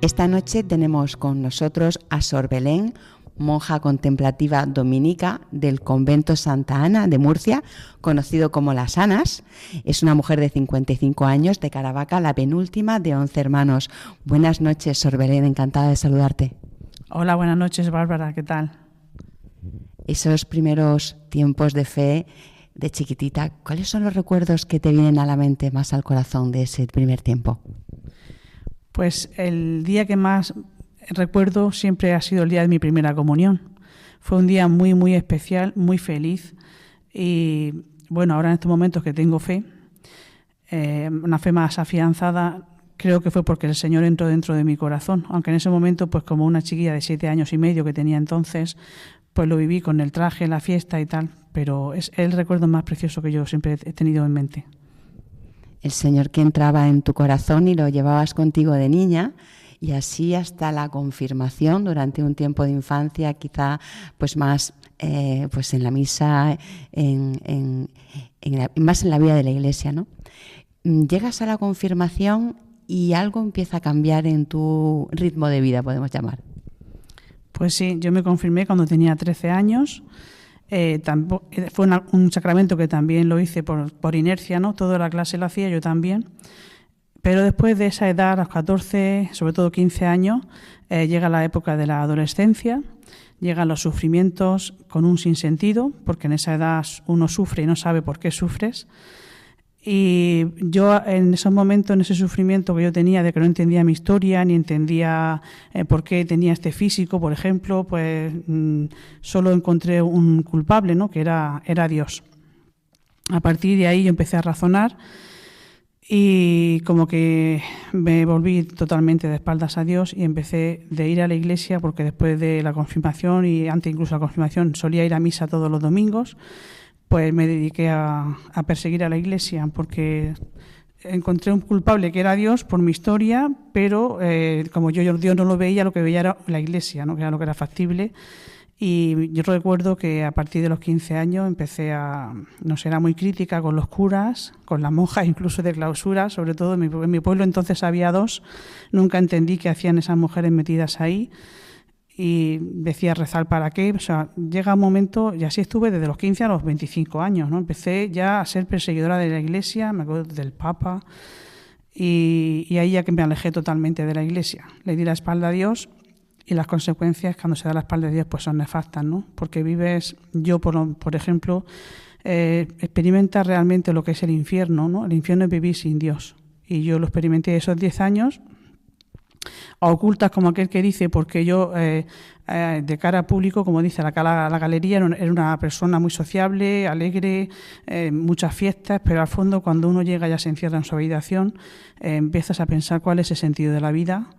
Esta noche tenemos con nosotros a Sor Belén, monja contemplativa dominica del convento Santa Ana de Murcia, conocido como Las Anas. Es una mujer de 55 años de Caravaca, la penúltima de 11 hermanos. Buenas noches, Sor Belén, encantada de saludarte. Hola, buenas noches, Bárbara, ¿qué tal? Esos primeros tiempos de fe de chiquitita, ¿cuáles son los recuerdos que te vienen a la mente, más al corazón de ese primer tiempo? Pues el día que más recuerdo siempre ha sido el día de mi primera comunión. Fue un día muy, muy especial, muy feliz. Y bueno, ahora en estos momentos que tengo fe, una fe más afianzada, creo que fue porque el Señor entró dentro de mi corazón. Aunque en ese momento, pues como una chiquilla de 7 años y medio que tenía entonces, pues lo viví con el traje, la fiesta y tal. Pero es el recuerdo más precioso que yo siempre he tenido en mente. El Señor que entraba en tu corazón y lo llevabas contigo de niña, y así hasta la confirmación durante un tiempo de infancia, quizá pues más pues en la misa, más en la vida de la Iglesia, ¿no? Llegas a la confirmación y algo empieza a cambiar en tu ritmo de vida, podemos llamar. Pues sí, yo me confirmé cuando tenía 13 años. Fue un sacramento que también lo hice por inercia, ¿no? Toda la clase lo hacía, yo también. Pero después de esa edad, a los 14, sobre todo 15 años, llega la época de la adolescencia, llegan los sufrimientos con un sinsentido, porque en esa edad uno sufre y no sabe por qué sufres. Y yo en esos momentos, en ese sufrimiento que yo tenía de que no entendía mi historia, ni entendía por qué tenía este físico, por ejemplo, pues solo encontré un culpable, ¿no? Que era Dios. A partir de ahí yo empecé a razonar y como que me volví totalmente de espaldas a Dios y empecé de ir a la iglesia, porque después de la confirmación y antes incluso de la confirmación solía ir a misa todos los domingos. Pues me dediqué a perseguir a la Iglesia, porque encontré un culpable que era Dios por mi historia, pero como Dios no lo veía, lo que veía era la Iglesia, ¿no? Que era lo que era factible. Y yo recuerdo que a partir de los 15 años empecé era muy crítica con los curas, con las monjas incluso de clausura, sobre todo en mi pueblo entonces había 2, nunca entendí qué hacían esas mujeres metidas ahí. Y decía rezar para qué, o sea, llega un momento, y así estuve desde los 15 a los 25 años, ¿no? Empecé ya a ser perseguidora de la Iglesia, me acuerdo del Papa, y ahí ya que me alejé totalmente de la Iglesia. Le di la espalda a Dios, y las consecuencias cuando se da la espalda a Dios pues son nefastas, ¿no? Porque por ejemplo, experimenta realmente lo que es el infierno, ¿no? El infierno es vivir sin Dios, y yo lo experimenté esos 10 años, a ocultas, como aquel que dice, porque yo de cara a público, como dice la galería, era una persona muy sociable, alegre, muchas fiestas, pero al fondo cuando uno llega ya se encierra en su habitación, empiezas a pensar cuál es el sentido de la vida,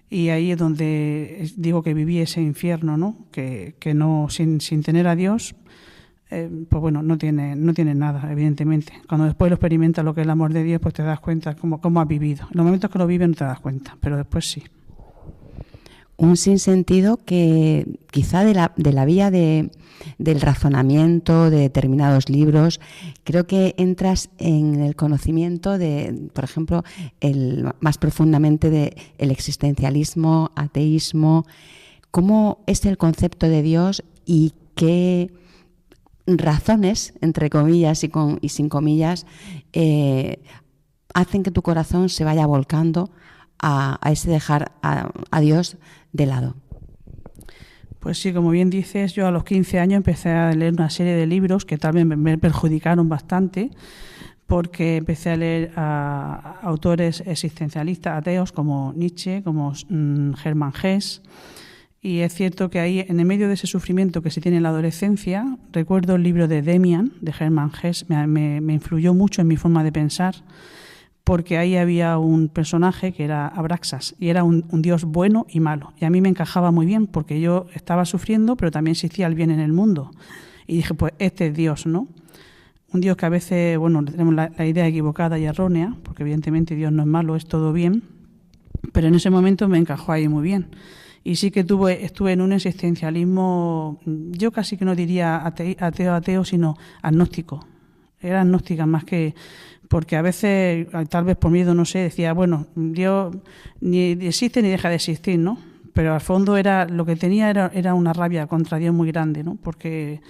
y ahí es donde digo que viví ese infierno, ¿no? Que no, sin tener a Dios, pues bueno, no tiene nada, evidentemente. Cuando después lo experimentas lo que es el amor de Dios, pues te das cuenta cómo has vivido. En los momentos que lo vives no te das cuenta, pero después sí. Un sinsentido que quizá de la vía del razonamiento de determinados libros, creo que entras en el conocimiento de, por ejemplo, más profundamente del existencialismo, ateísmo. ¿Cómo es el concepto de Dios y qué razones, entre comillas y sin comillas, hacen que tu corazón se vaya volcando a ese dejar a Dios de lado? Pues sí, como bien dices, yo a los 15 años empecé a leer una serie de libros que también me perjudicaron bastante, porque empecé a leer a autores existencialistas ateos como Nietzsche, como Hermann Hesse. Y es cierto que ahí, en el medio de ese sufrimiento que se tiene en la adolescencia, recuerdo el libro de Demian, de Hermann Hesse, me influyó mucho en mi forma de pensar, porque ahí había un personaje que era Abraxas, y era un dios bueno y malo. Y a mí me encajaba muy bien, porque yo estaba sufriendo, pero también existía el bien en el mundo. Y dije, pues este es Dios, ¿no? Un Dios que a veces, bueno, tenemos la idea equivocada y errónea, porque evidentemente Dios no es malo, es todo bien, pero en ese momento me encajó ahí muy bien. Y sí que estuve en un existencialismo, yo casi que no diría ateo, sino agnóstico. Era agnóstica más que... Porque a veces, tal vez por miedo, no sé, decía, bueno, Dios ni existe ni deja de existir, ¿no? Pero al fondo lo que tenía era una rabia contra Dios muy grande, ¿no? Porque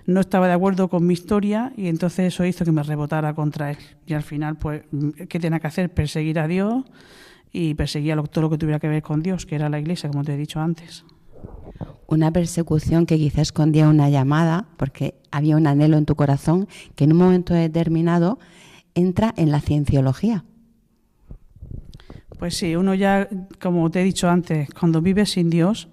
no estaba de acuerdo con mi historia y entonces eso hizo que me rebotara contra Él. Y al final, pues, ¿qué tenía que hacer? Perseguir a Dios y perseguir todo lo que tuviera que ver con Dios, que era la Iglesia, como te he dicho antes. Una persecución que quizás escondía una llamada, porque había un anhelo en tu corazón que en un momento determinado entra en la cienciología. Pues sí, uno ya, como te he dicho antes, cuando vive sin Dios,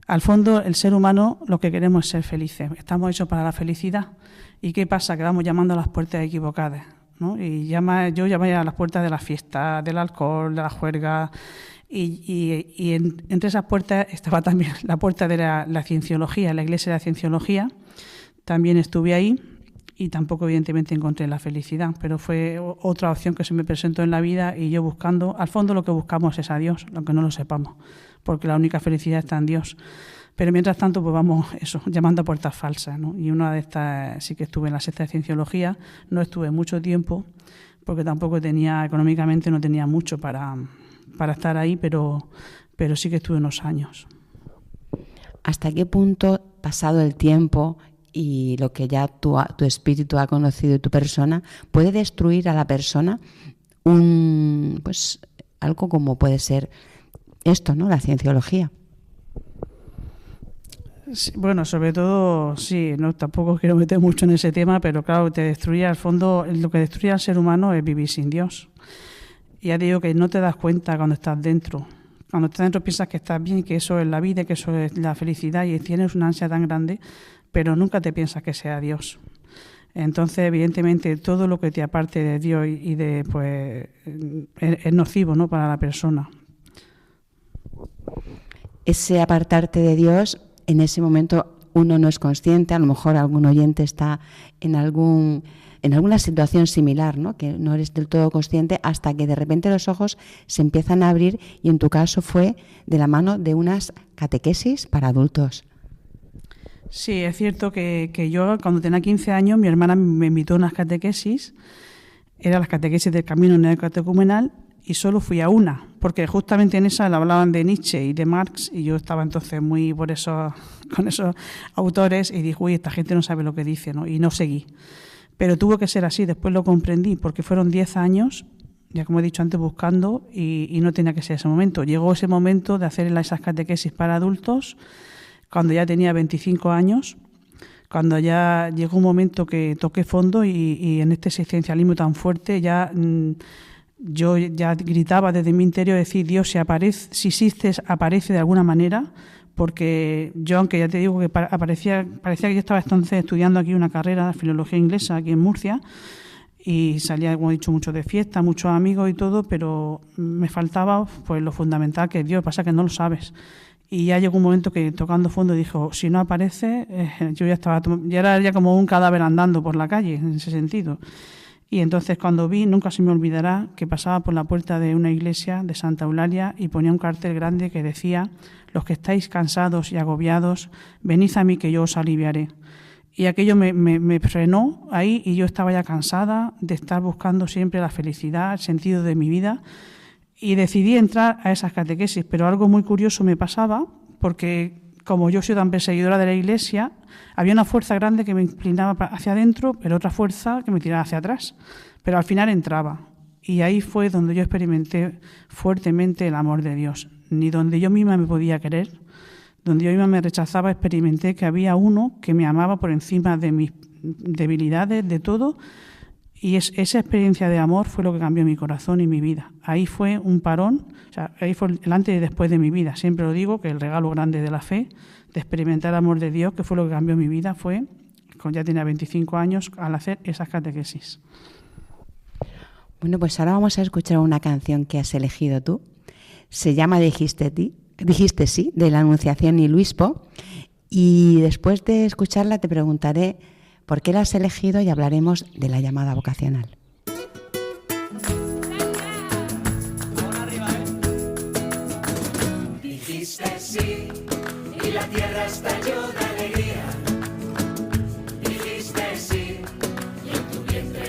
al fondo el ser humano lo que queremos es ser felices. Estamos hechos para la felicidad. ¿Y qué pasa? Que vamos llamando a las puertas equivocadas, ¿no? Y yo llamé a las puertas de la fiesta, del alcohol, de la juerga. Y entre esas puertas estaba también la puerta de la cienciología, la iglesia de la cienciología. También estuve ahí. Y tampoco, evidentemente, encontré la felicidad, pero fue otra opción que se me presentó en la vida y yo buscando, al fondo lo que buscamos es a Dios, aunque no lo sepamos, porque la única felicidad está en Dios. Pero mientras tanto, pues vamos, llamando a puertas falsas, ¿no? Y una de estas sí que estuve en la secta de Cienciología, no estuve mucho tiempo, porque tampoco económicamente no tenía mucho para estar ahí, pero sí que estuve unos años. ¿Hasta qué punto, pasado el tiempo y lo que ya tu espíritu ha conocido y tu persona, puede destruir a la persona algo como puede ser esto, ¿no? La cienciología? Sí, bueno, sobre todo, sí, no tampoco quiero meter mucho en ese tema, pero claro, te destruye al fondo, lo que destruye al ser humano es vivir sin Dios. Y ya te digo que no te das cuenta cuando estás dentro. Cuando estás dentro piensas que estás bien, que eso es la vida, que eso es la felicidad y tienes una ansia tan grande, pero nunca te piensas que sea Dios. Entonces, evidentemente, todo lo que te aparte de Dios y de, pues, es nocivo, ¿no?, para la persona. Ese apartarte de Dios, en ese momento uno no es consciente, a lo mejor algún oyente está en alguna situación similar, ¿no?, que no eres del todo consciente hasta que de repente los ojos se empiezan a abrir y en tu caso fue de la mano de unas catequesis para adultos. Sí, es cierto que yo cuando tenía 15 años mi hermana me invitó a unas catequesis, eran las catequesis del camino neocatecumenal y solo fui a una, porque justamente en esa le hablaban de Nietzsche y de Marx y yo estaba entonces muy con esos autores y dije, uy, esta gente no sabe lo que dice, ¿no? Y no seguí. Pero tuvo que ser así, después lo comprendí, porque fueron 10 años, ya como he dicho antes, buscando y no tenía que ser ese momento. Llegó ese momento de hacer esas catequesis para adultos cuando ya tenía 25 años, cuando ya llegó un momento que toqué fondo y en este existencialismo tan fuerte ya yo ya gritaba desde mi interior, decir, Dios, si existes, aparece de alguna manera, porque yo, aunque ya te digo que parecía que yo estaba entonces estudiando aquí una carrera de filología inglesa aquí en Murcia y salía, como he dicho, mucho de fiesta, muchos amigos y todo, pero me faltaba pues lo fundamental que es Dios, pasa que no lo sabes. Y ya llegó un momento que tocando fondo dijo, si no aparece, yo ya era ya como un cadáver andando por la calle, en ese sentido. Y entonces cuando vi, nunca se me olvidará, que pasaba por la puerta de una iglesia de Santa Eulalia y ponía un cartel grande que decía, los que estáis cansados y agobiados, venid a mí que yo os aliviaré. Y aquello me frenó ahí y yo estaba ya cansada de estar buscando siempre la felicidad, el sentido de mi vida. Y decidí entrar a esas catequesis, pero algo muy curioso me pasaba, porque como yo soy tan perseguidora de la Iglesia, había una fuerza grande que me inclinaba hacia adentro, pero otra fuerza que me tiraba hacia atrás. Pero al final entraba. Y ahí fue donde yo experimenté fuertemente el amor de Dios. Ni donde yo misma me podía querer, donde yo misma me rechazaba, experimenté que había uno que me amaba por encima de mis debilidades, de todo. Y esa experiencia de amor fue lo que cambió mi corazón y mi vida. Ahí fue un parón, o sea, ahí fue el antes y después de mi vida. Siempre lo digo, que el regalo grande de la fe, de experimentar el amor de Dios, que fue lo que cambió mi vida, fue, cuando ya tenía 25 años, al hacer esas catequesis. Bueno, pues ahora vamos a escuchar una canción que has elegido tú. Se llama Dijiste sí, de la Anunciación y Luispo. Y después de escucharla te preguntaré ¿por qué la has elegido? Y hablaremos de la llamada vocacional. Dijiste sí y la tierra estalló de alegría. Dijiste sí y en tu vientre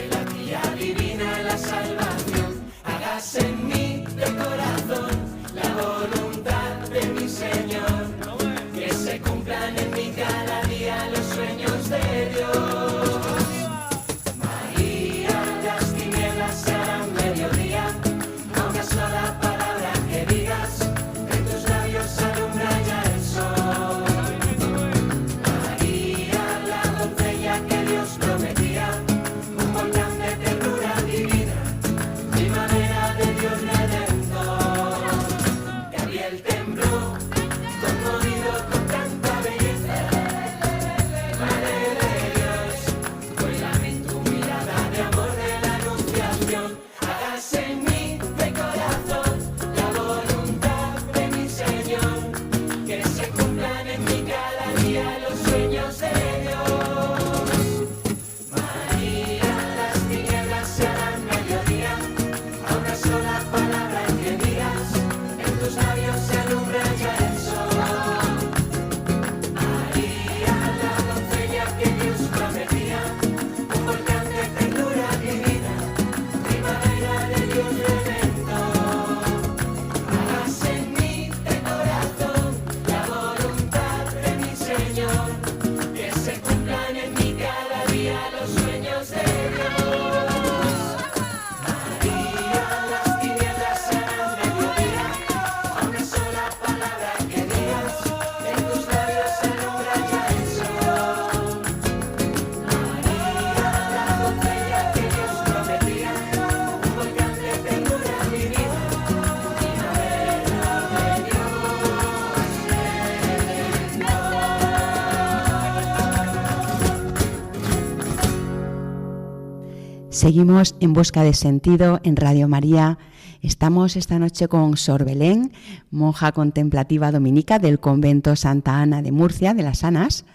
Seguimos en busca de sentido en Radio María. Estamos esta noche con Sor Belén, monja contemplativa dominica del convento Santa Ana de Murcia, de las Anas,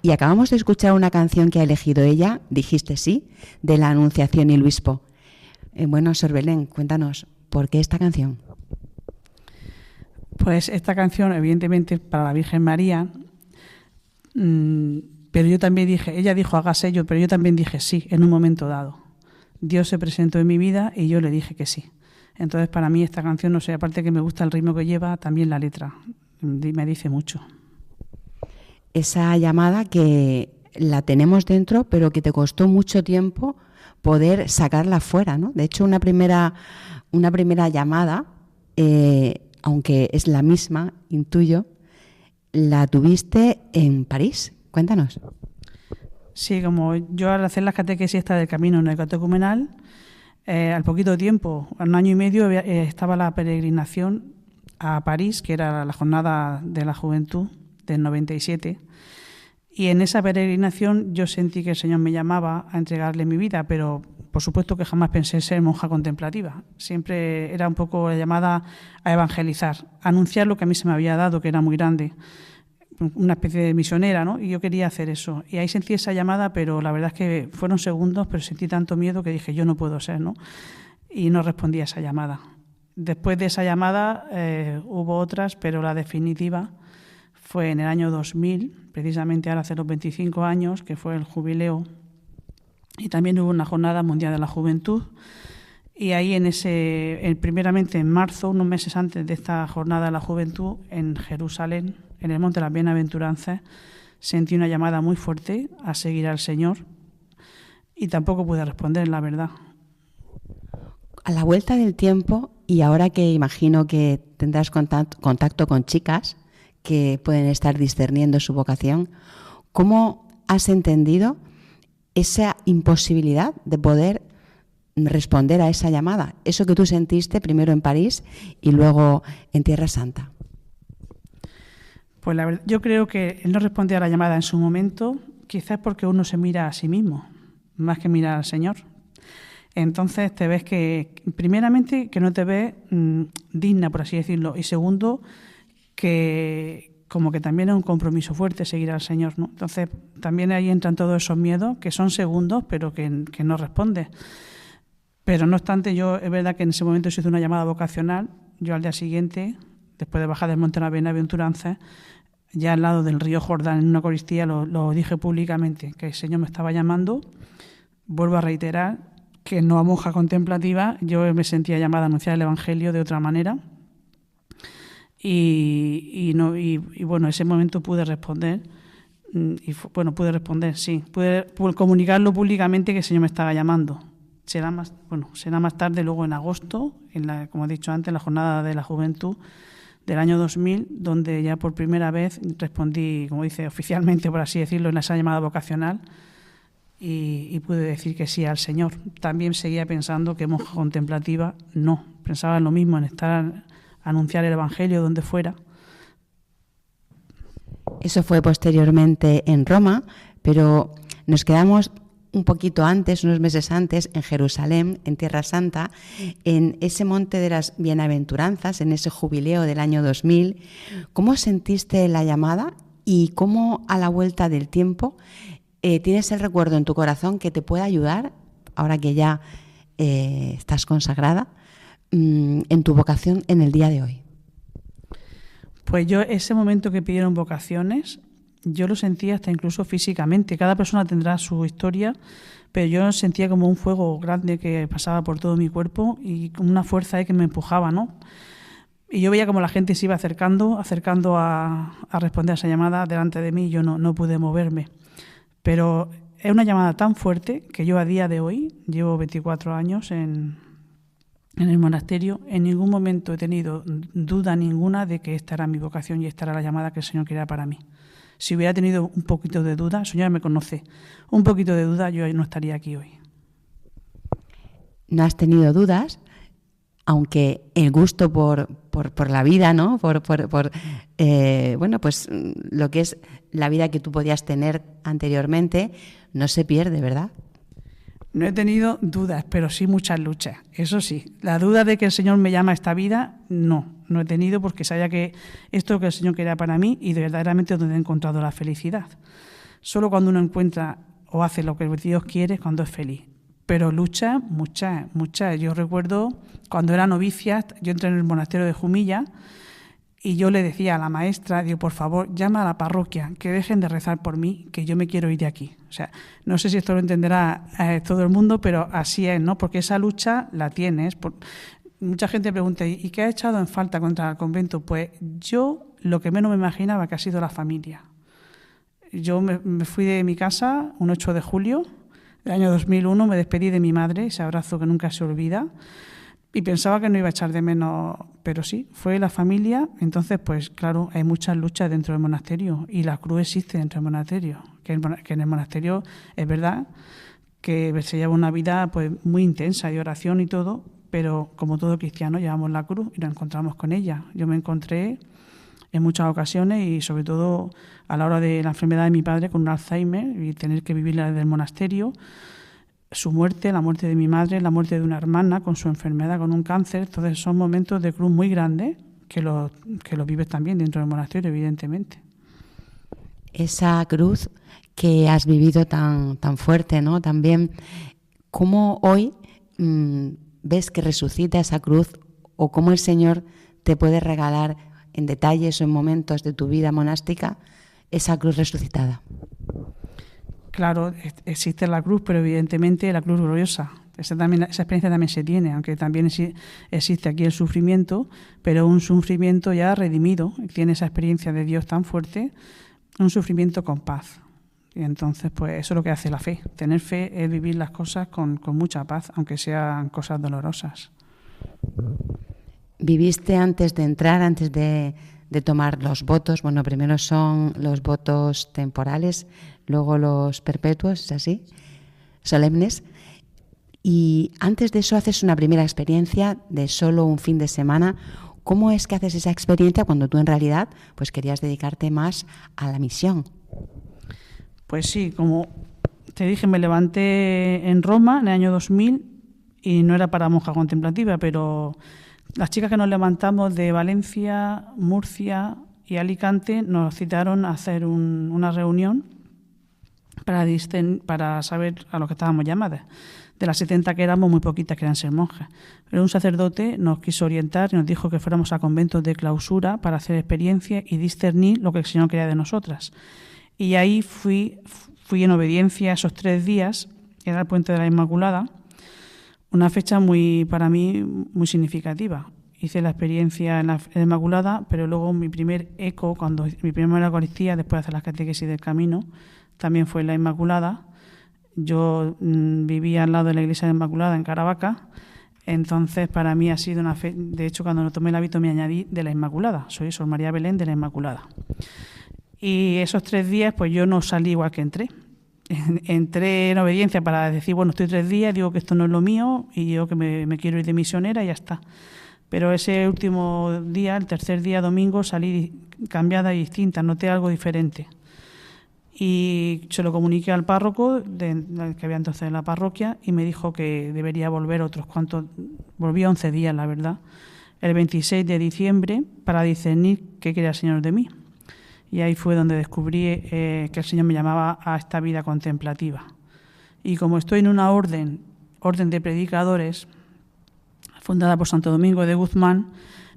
y acabamos de escuchar una canción que ha elegido ella, Dijiste sí, de la Anunciación y el Obispo. Bueno, Sor Belén, cuéntanos, ¿por qué esta canción? Pues esta canción, evidentemente, para la Virgen María, pero yo también dije, ella dijo hágase yo, pero yo también dije sí, en un momento dado. Dios se presentó en mi vida y yo le dije que sí. Entonces, para mí esta canción, no sé, aparte que me gusta el ritmo que lleva, también la letra me dice mucho. Esa llamada que la tenemos dentro, pero que te costó mucho tiempo poder sacarla fuera, ¿no? De hecho, una primera llamada, aunque es la misma, intuyo, la tuviste en París. Cuéntanos. Sí, como yo al hacer las catequesis esta del camino neocatecumenal, al poquito tiempo, un año y medio, estaba la peregrinación a París, que era la jornada de la juventud del 97, y en esa peregrinación yo sentí que el Señor me llamaba a entregarle mi vida, pero por supuesto que jamás pensé ser monja contemplativa. Siempre era un poco la llamada a evangelizar, a anunciar lo que a mí se me había dado, que era muy grande, una especie de misionera, ¿no? Y yo quería hacer eso. Y ahí sentí esa llamada, pero la verdad es que fueron segundos, pero sentí tanto miedo que dije, yo no puedo ser, ¿no? Y no respondí a esa llamada. Después de esa llamada hubo otras, pero la definitiva fue en el año 2000, precisamente ahora hace los 25 años, que fue el jubileo. Y también hubo una jornada mundial de la juventud. Y ahí primeramente en marzo, unos meses antes de esta jornada de la juventud, en Jerusalén, en el Monte de las Bienaventuranzas, sentí una llamada muy fuerte a seguir al Señor y tampoco pude responder, la verdad. A la vuelta del tiempo, y ahora que imagino que tendrás contacto con chicas que pueden estar discerniendo su vocación, ¿cómo has entendido esa imposibilidad de poder responder a esa llamada? Eso que tú sentiste primero en París y luego en Tierra Santa. Pues la verdad, yo creo que el no responder a la llamada en su momento, quizás porque uno se mira a sí mismo, más que mirar al Señor. Entonces te ves que, primeramente, que no te ves digna, por así decirlo, y segundo, que como que también es un compromiso fuerte seguir al Señor, ¿no? Entonces también ahí entran todos esos miedos, que son segundos, pero que no respondes. Pero no obstante, es verdad que en ese momento se hizo una llamada vocacional. Yo al día siguiente, después de bajar del Monte de las Bienaventuranzas, ya al lado del río Jordán, en una Eucaristía, lo dije públicamente, que el Señor me estaba llamando. Vuelvo a reiterar que no a monja contemplativa, yo me sentía llamada a anunciar el Evangelio de otra manera. Y bueno, en ese momento pude responder. Pude responder, sí. Pude comunicarlo públicamente que el Señor me estaba llamando. Será más tarde, luego en agosto, como he dicho antes, en la jornada de la juventud del año 2000, donde ya por primera vez respondí, como dice oficialmente, por así decirlo, en esa llamada vocacional y pude decir que sí al Señor. También seguía pensando que monja contemplativa no, pensaba en lo mismo, en anunciar el Evangelio donde fuera. Eso fue posteriormente en Roma, pero nos quedamos un poquito antes, unos meses antes, en Jerusalén, en Tierra Santa, en ese Monte de las Bienaventuranzas, en ese jubileo del año 2000. ¿Cómo sentiste la llamada y cómo a la vuelta del tiempo tienes el recuerdo en tu corazón que te pueda ayudar, ahora que ya estás consagrada, en tu vocación en el día de hoy? Pues yo, ese momento que pidieron vocaciones, yo lo sentía hasta incluso físicamente. Cada persona tendrá su historia, pero yo sentía como un fuego grande que pasaba por todo mi cuerpo y como una fuerza que me empujaba, ¿no? Y yo veía como la gente se iba acercando a responder a esa llamada delante de mí y yo no pude moverme. Pero es una llamada tan fuerte que yo a día de hoy, llevo 24 años en el monasterio, en ningún momento he tenido duda ninguna de que esta era mi vocación y esta era la llamada que el Señor quería para mí. Si hubiera tenido un poquito de duda, el Señor me conoce, un poquito de duda, yo no estaría aquí hoy. No has tenido dudas, aunque el gusto por la vida, ¿no? Por lo que es la vida que tú podías tener anteriormente, no se pierde, ¿verdad? No he tenido dudas, pero sí muchas luchas. Eso sí, la duda de que el Señor me llama a esta vida, no he tenido, porque sabía que esto es lo que el Señor quería para mí y verdaderamente donde he encontrado la felicidad. Solo cuando uno encuentra o hace lo que Dios quiere es cuando es feliz. Pero luchas, muchas. Yo recuerdo cuando era novicia, yo entré en el monasterio de Jumilla y yo le decía a la maestra, digo, por favor, llama a la parroquia, que dejen de rezar por mí, que yo me quiero ir de aquí. O sea, no sé si esto lo entenderá todo el mundo, pero así es, ¿no? Porque esa lucha la tienes. Mucha gente pregunta, ¿y qué ha echado en falta contra el convento? Pues yo lo que menos me imaginaba que ha sido la familia. Yo me fui de mi casa un 8 de julio del año 2001, me despedí de mi madre, ese abrazo que nunca se olvida, y pensaba que no iba a echar de menos, pero sí, fue la familia. Entonces, pues claro, hay muchas luchas dentro del monasterio y la cruz existe dentro del monasterio, que en el monasterio es verdad que se lleva una vida pues muy intensa de oración y todo, pero como todo cristiano llevamos la cruz y nos encontramos con ella. Yo me encontré en muchas ocasiones y sobre todo a la hora de la enfermedad de mi padre con un Alzheimer y tener que vivir desde el monasterio, su muerte, la muerte de mi madre, la muerte de una hermana con su enfermedad, con un cáncer. Entonces son momentos de cruz muy grandes que lo vives también dentro del monasterio, evidentemente. Esa cruz que has vivido tan fuerte, ¿no? También, ¿cómo hoy ves que resucita esa cruz o cómo el Señor te puede regalar en detalles o en momentos de tu vida monástica esa cruz resucitada? Claro, existe la cruz, pero evidentemente la cruz gloriosa. Esa experiencia también se tiene, aunque también existe aquí el sufrimiento, pero un sufrimiento ya redimido. Tiene esa experiencia de Dios tan fuerte, un sufrimiento con paz. Y entonces, pues eso es lo que hace la fe. Tener fe es vivir las cosas con mucha paz, aunque sean cosas dolorosas. ¿Viviste antes de entrar, antes de tomar los votos? Bueno, primero son los votos temporales, luego los perpetuos, ¿es así? Solemnes. Y antes de eso haces una primera experiencia de solo un fin de semana. ¿Cómo es que haces esa experiencia cuando tú en realidad pues querías dedicarte más a la misión? Pues sí, como te dije, me levanté en Roma en el año 2000 y no era para monja contemplativa, pero las chicas que nos levantamos de Valencia, Murcia y Alicante nos citaron a hacer una reunión para saber a lo que estábamos llamadas. De las 70 que éramos, muy poquitas querían ser monjas. Pero un sacerdote nos quiso orientar y nos dijo que fuéramos a conventos de clausura para hacer experiencia y discernir lo que el Señor quería de nosotras. Y ahí fui en obediencia esos 3 días, que era el Puente de la Inmaculada, una fecha para mí muy significativa. Hice la experiencia en la Inmaculada, pero luego mi primer eco, mi primera Eucaristía, después de hacer las catequesis del camino, también fue en la Inmaculada. Yo vivía al lado de la iglesia de la Inmaculada en Caravaca, entonces para mí ha sido una fe. De hecho, cuando no tomé el hábito me añadí de la Inmaculada, soy Sor María Belén de la Inmaculada. Y esos 3 días pues yo no salí igual que entré. Entré en obediencia para decir, bueno, estoy 3 días, digo que esto no es lo mío y yo que me quiero ir de misionera y ya está. Pero ese último día, el tercer día, domingo, salí cambiada y distinta, noté algo diferente. Y se lo comuniqué al párroco, que había entonces en la parroquia, y me dijo que debería volver otros cuantos. Volví 11 días, la verdad, el 26 de diciembre, para discernir qué quería el Señor de mí. Y ahí fue donde descubrí que el Señor me llamaba a esta vida contemplativa. Y como estoy en una orden de predicadores, fundada por Santo Domingo de Guzmán,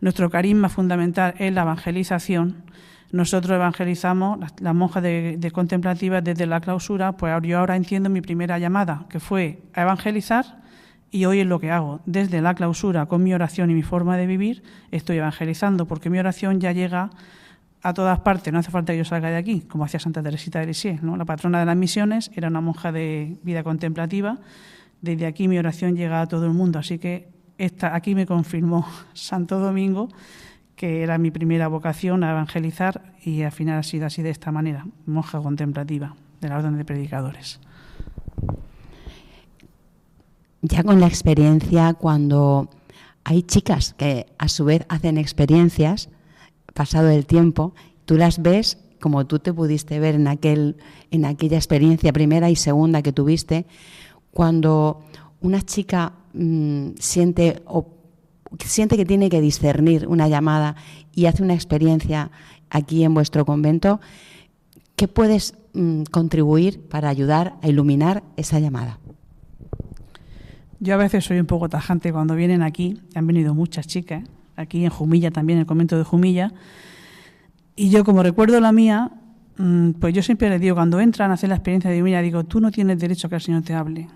nuestro carisma fundamental es la evangelización. Nosotros evangelizamos, las monjas de contemplativas desde la clausura, pues yo ahora entiendo mi primera llamada, que fue a evangelizar, y hoy es lo que hago. Desde la clausura, con mi oración y mi forma de vivir, estoy evangelizando, porque mi oración ya llega a todas partes, no hace falta que yo salga de aquí, como hacía Santa Teresita de Lisieux, ¿no? La patrona de las misiones era una monja de vida contemplativa. Desde aquí mi oración llega a todo el mundo, así que aquí me confirmó Santo Domingo que era mi primera vocación a evangelizar, y al final ha sido así, de esta manera, monja contemplativa de la Orden de Predicadores. Ya con la experiencia, cuando hay chicas que a su vez hacen experiencias, pasado el tiempo, tú las ves como tú te pudiste ver en aquella experiencia primera y segunda que tuviste, cuando una chica siente que tiene que discernir una llamada y hace una experiencia aquí en vuestro convento, ¿qué puedes contribuir para ayudar a iluminar esa llamada? Yo a veces soy un poco tajante cuando vienen aquí, han venido muchas chicas, aquí en Jumilla también, en el convento de Jumilla, y yo como recuerdo la mía, pues yo siempre les digo, cuando entran a hacer la experiencia de mira, digo, tú no tienes derecho a que el Señor te hable.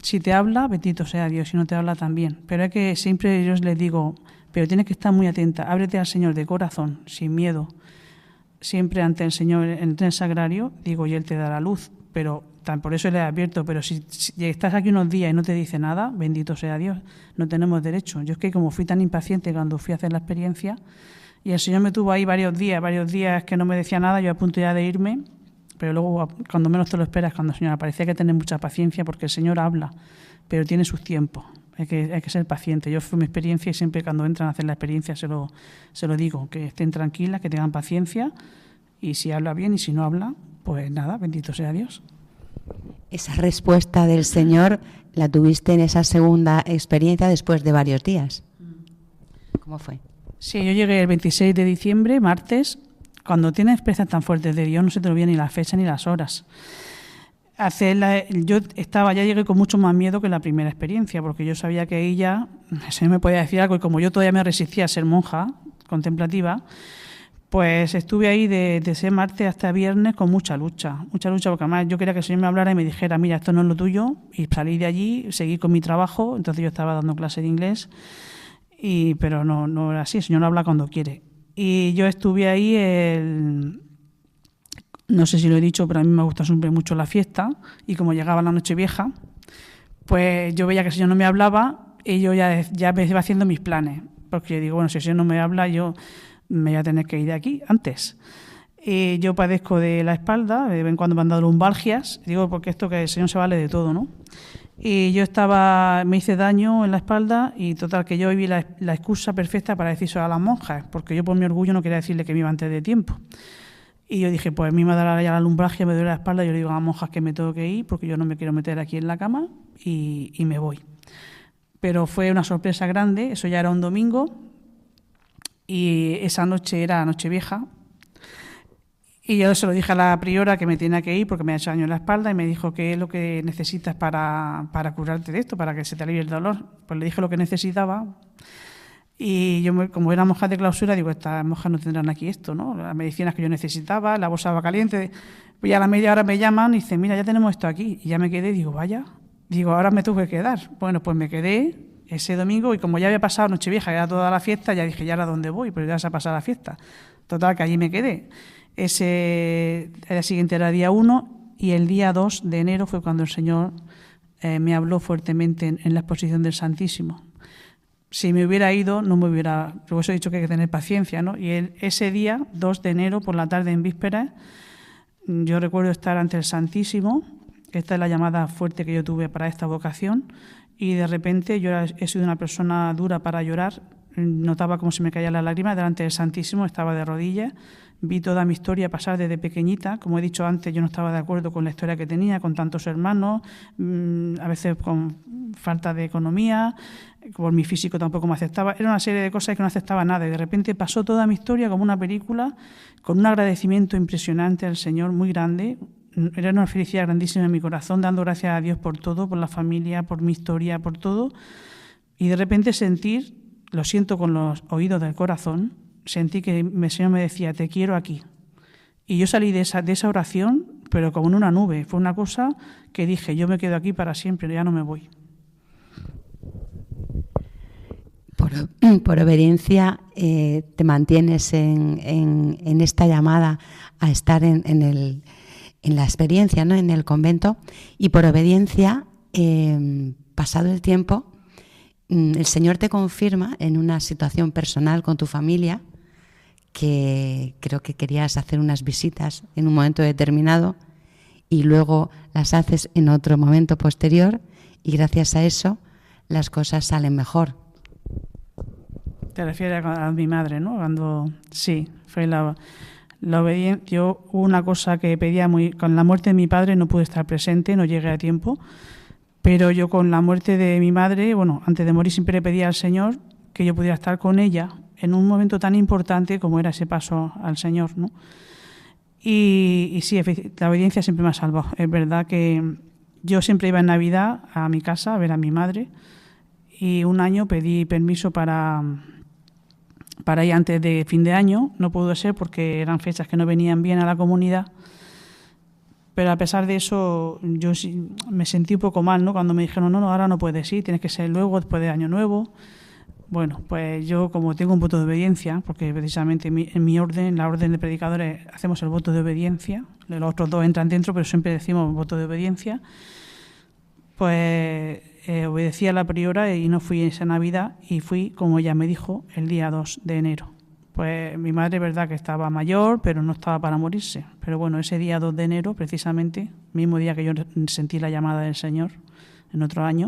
Si te habla, bendito sea Dios, si no te habla también. Pero es que siempre yo les digo, pero tienes que estar muy atenta, ábrete al Señor de corazón, sin miedo, siempre ante el Señor en el sagrario, digo, y Él te dará luz, pero por eso le advierto, pero si estás aquí unos días y no te dice nada, bendito sea Dios, no tenemos derecho. Yo es que como fui tan impaciente cuando fui a hacer la experiencia, y el Señor me tuvo ahí varios días que no me decía nada, yo a punto ya de irme, pero luego cuando menos te lo esperas, cuando el Señor aparece, hay que tener mucha paciencia porque el Señor habla, pero tiene sus tiempos, hay que ser paciente. Yo fui mi experiencia y siempre cuando entran a hacer la experiencia se lo digo, que estén tranquilas, que tengan paciencia, y si habla bien y si no habla, pues nada, bendito sea Dios. Esa respuesta del Señor la tuviste en esa segunda experiencia después de varios días. ¿Cómo fue? Sí, yo llegué el 26 de diciembre, martes. Cuando tienes experiencias tan fuertes de Dios no se te olvida ni la fecha ni las horas. Yo ya llegué con mucho más miedo que la primera experiencia, porque yo sabía que ella, el Señor me podía decir algo, y como yo todavía me resistía a ser monja contemplativa, pues estuve ahí de ese martes hasta viernes con mucha lucha, porque además yo quería que el Señor me hablara y me dijera, mira, esto no es lo tuyo, y salí de allí, seguí con mi trabajo, entonces yo estaba dando clase de inglés, pero no era así, el Señor no habla cuando quiere. Y yo estuve ahí, no sé si lo he dicho, pero a mí me gusta siempre mucho la fiesta, y como llegaba la Nochevieja, pues yo veía que el Señor no me hablaba, y yo ya me iba haciendo mis planes, porque yo digo, bueno, si el Señor no me habla, yo me voy a tener que ir de aquí antes. Yo padezco de la espalda, de vez en cuando me han dado lumbalgias, digo porque esto que el Señor se vale de todo, ¿no? Y yo me hice daño en la espalda y total que yo vi la excusa perfecta para decir eso a las monjas, porque yo por mi orgullo no quería decirle que me iba antes de tiempo. Y yo dije, pues a mí me dará ya la lumbalgia, me duele la espalda, yo le digo a las monjas que me tengo que ir porque yo no me quiero meter aquí en la cama y me voy. Pero fue una sorpresa grande, eso ya era un domingo, y esa noche era Nochevieja, y yo se lo dije a la priora que me tenía que ir porque me ha hecho daño en la espalda y me dijo qué es lo que necesitas para curarte de esto, para que se te alivie el dolor. Pues le dije lo que necesitaba y yo, como era monja de clausura, digo, estas monjas no tendrán aquí esto, ¿no? Las medicinas que yo necesitaba, la bolsa de agua caliente. Pues ya a la media hora me llaman y dicen, mira, ya tenemos esto aquí. Y ya me quedé, digo, vaya, ahora me tuve que quedar. Bueno, pues me quedé ese domingo y como ya había pasado Nochevieja, era toda la fiesta, ya dije, ¿ya ahora dónde voy? Pero ya se ha pasado la fiesta. Total, que allí me quedé. El siguiente era día 1 y el día 2 de enero fue cuando el Señor me habló fuertemente en la exposición del Santísimo. Si me hubiera ido, no me hubiera... Por eso he dicho que hay que tener paciencia, ¿no? Y ese día, 2 de enero, por la tarde en vísperas, yo recuerdo estar ante el Santísimo. Esta es la llamada fuerte que yo tuve para esta vocación. Y de repente yo he sido una persona dura para llorar. Notaba como se me caían las lágrimas delante del Santísimo, estaba de rodillas. Vi toda mi historia pasar desde pequeñita. Como he dicho antes, yo no estaba de acuerdo con la historia que tenía, con tantos hermanos, a veces con falta de economía, por mi físico tampoco me aceptaba. Era una serie de cosas que no aceptaba nada. Y de repente pasó toda mi historia como una película, con un agradecimiento impresionante al Señor, muy grande. Era una felicidad grandísima en mi corazón, dando gracias a Dios por todo, por la familia, por mi historia, por todo. Y de repente lo siento con los oídos del corazón, sentí que el Señor me decía, te quiero aquí. Y yo salí de esa oración, pero como en una nube. Fue una cosa que dije, yo me quedo aquí para siempre, ya no me voy. Por obediencia te mantienes en esta llamada a estar en la experiencia, ¿no? En el convento, y por obediencia, pasado el tiempo, el Señor te confirma en una situación personal con tu familia que creo que querías hacer unas visitas en un momento determinado y luego las haces en otro momento posterior y gracias a eso las cosas salen mejor. Te refieres a mi madre, ¿no? Sí, fue la obediencia. Yo hubo una cosa que pedía con la muerte de mi padre no pude estar presente, no llegué a tiempo, Pero yo con la muerte de mi madre, bueno, antes de morir siempre le pedía al Señor que yo pudiera estar con ella en un momento tan importante como era ese paso al Señor, ¿no? Y sí, la obediencia siempre me ha salvado. Es verdad que yo siempre iba en Navidad a mi casa a ver a mi madre y un año pedí permiso para ir antes de fin de año. No pudo ser porque eran fechas que no venían bien a la comunidad. Pero a pesar de eso, yo sí me sentí un poco mal, ¿no? Cuando me dijeron, no, ahora no puedes ir, tienes que ser luego, después de Año Nuevo. Bueno, pues yo como tengo un voto de obediencia, porque precisamente en mi orden, la orden de predicadores, hacemos el voto de obediencia, los otros dos entran dentro, pero siempre decimos voto de obediencia, pues obedecí a la priora y no fui esa Navidad y fui, como ella me dijo, el día 2 de enero. Pues mi madre, verdad que estaba mayor, pero no estaba para morirse. Pero bueno, ese día 2 de enero, precisamente, mismo día que yo sentí la llamada del Señor, en otro año,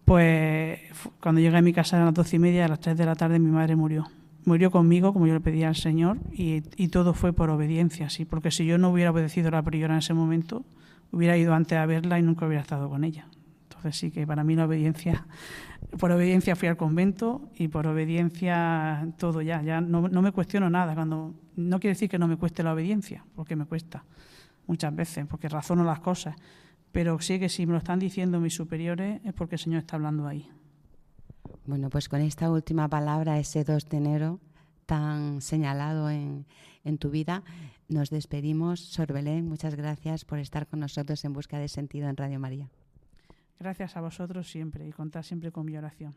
pues cuando llegué a mi casa a las 12:30, a las 3 de la tarde mi madre murió. Murió conmigo, como yo le pedía al Señor, y todo fue por obediencia, sí, porque si yo no hubiera obedecido a la priora en ese momento, hubiera ido antes a verla y nunca hubiera estado con ella. Entonces sí que para mí la obediencia, por obediencia fui al convento y por obediencia todo ya no me cuestiono nada. No quiere decir que no me cueste la obediencia, porque me cuesta muchas veces, porque razono las cosas. Pero sí que si me lo están diciendo mis superiores es porque el Señor está hablando ahí. Bueno, pues con esta última palabra, ese 2 de enero tan señalado en tu vida, nos despedimos. Sor Belén, muchas gracias por estar con nosotros en Busca de Sentido en Radio María. Gracias a vosotros siempre y contad siempre con mi oración.